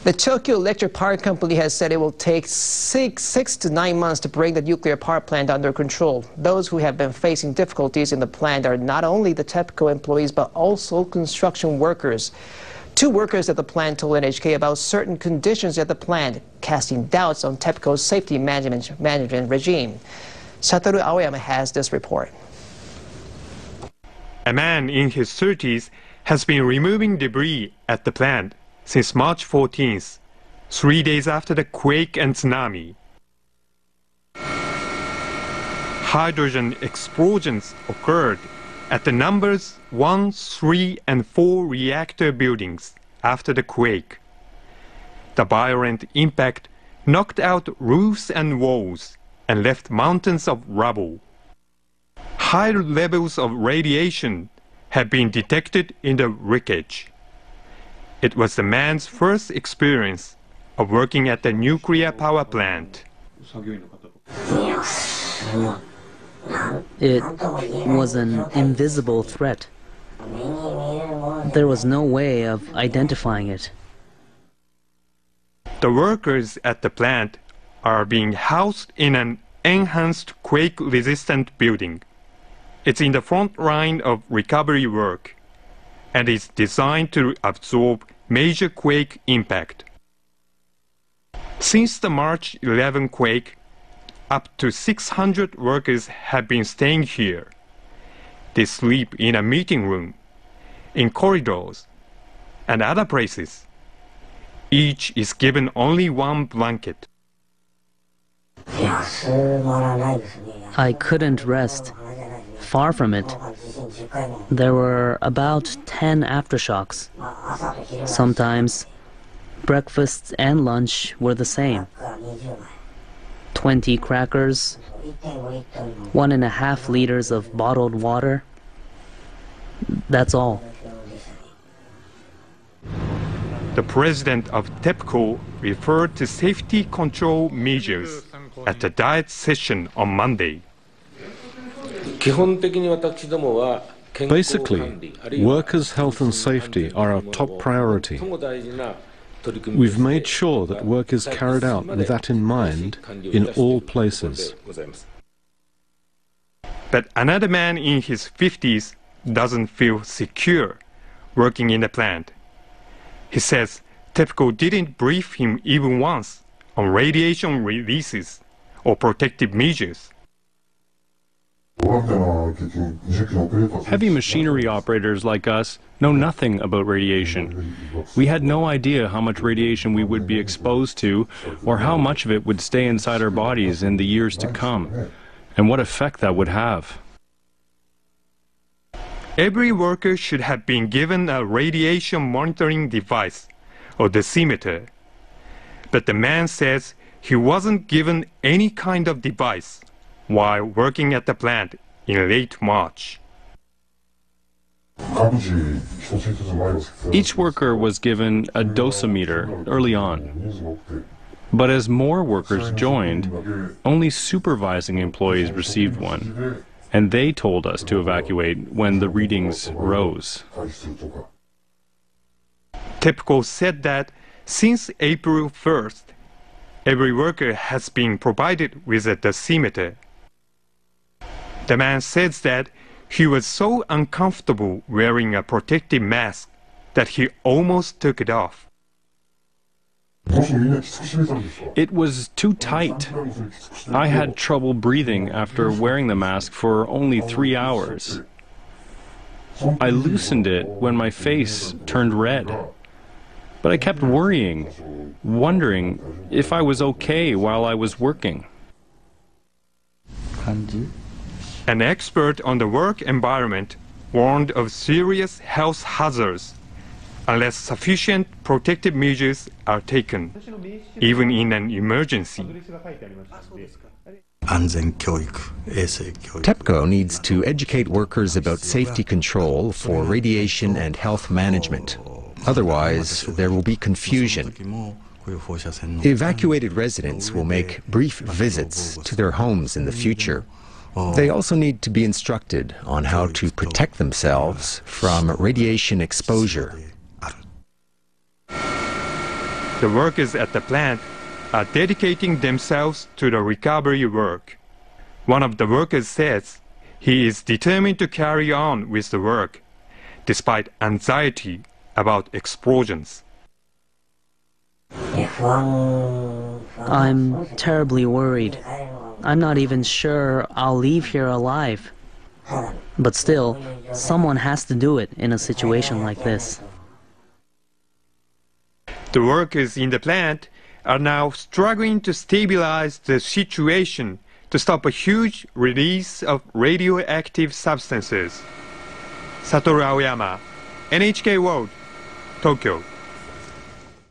The Tokyo Electric Power Company has said it will take six to 9 months to bring the nuclear power plant under control. Those who have been facing difficulties in the plant are not only the TEPCO employees but also construction workers. Two workers at the plant told NHK about certain conditions at the plant, casting doubts on TEPCO's safety management regime. Satoru Aoyama has this report. A man in his 30s has been removing debris at the plant since March 14th, 3 days after the quake and tsunami. Hydrogen explosions occurred at the numbers 1, 3, and 4 reactor buildings after the quake. The violent impact knocked out roofs and walls and left mountains of rubble. High levels of radiation have been detected in the wreckage. It was the man's first experience of working at the nuclear power plant. It was an invisible threat. There was no way of identifying it. The workers at the plant are being housed in an enhanced quake-resistant building. It's in the front line of recovery work and is designed to absorb major quake impact. Since the March 11 quake, up to 600 workers have been staying here. They sleep in a meeting room, in corridors, and other places. Each is given only one blanket. I couldn't rest. Far from it. There were about 10 aftershocks. Sometimes breakfast and lunch were the same. 20 crackers, 1.5 liters of bottled water. That's all. The president of TEPCO referred to safety control measures at the Diet session on Monday. Basically, workers' health and safety are our top priority. We've made sure that work is carried out with that in mind in all places. But another man in his 50s doesn't feel secure working in the plant. He says TEPCO didn't brief him even once on radiation releases or protective measures. Heavy machinery operators like us know nothing about radiation. We had no idea how much radiation we would be exposed to or how much of it would stay inside our bodies in the years to come, and what effect that would have. Every worker should have been given a radiation monitoring device, or dosimeter. But the man says he wasn't given any kind of device while working at the plant in late March. Each worker was given a dosimeter early on. But as more workers joined, only supervising employees received one, and they told us to evacuate when the readings rose. TEPCO said that since April 1st, every worker has been provided with a dosimeter. The man says that he was so uncomfortable wearing a protective mask that he almost took it off. It was too tight. I had trouble breathing after wearing the mask for only 3 hours. I loosened it when my face turned red. But I kept worrying, wondering if I was okay while I was working. An expert on the work environment warned of serious health hazards unless sufficient protective measures are taken, even in an emergency. TEPCO needs to educate workers about safety control for radiation and health management. Otherwise, there will be confusion. Evacuated residents will make brief visits to their homes in the future. They also need to be instructed on how to protect themselves from radiation exposure. The workers at the plant are dedicating themselves to the recovery work. One of the workers says he is determined to carry on with the work, despite anxiety about explosions. I'm terribly worried. I'm not even sure I'll leave here alive. But still, someone has to do it in a situation like this. The workers in the plant are now struggling to stabilize the situation to stop a huge release of radioactive substances. Satoru Aoyama, NHK World, Tokyo.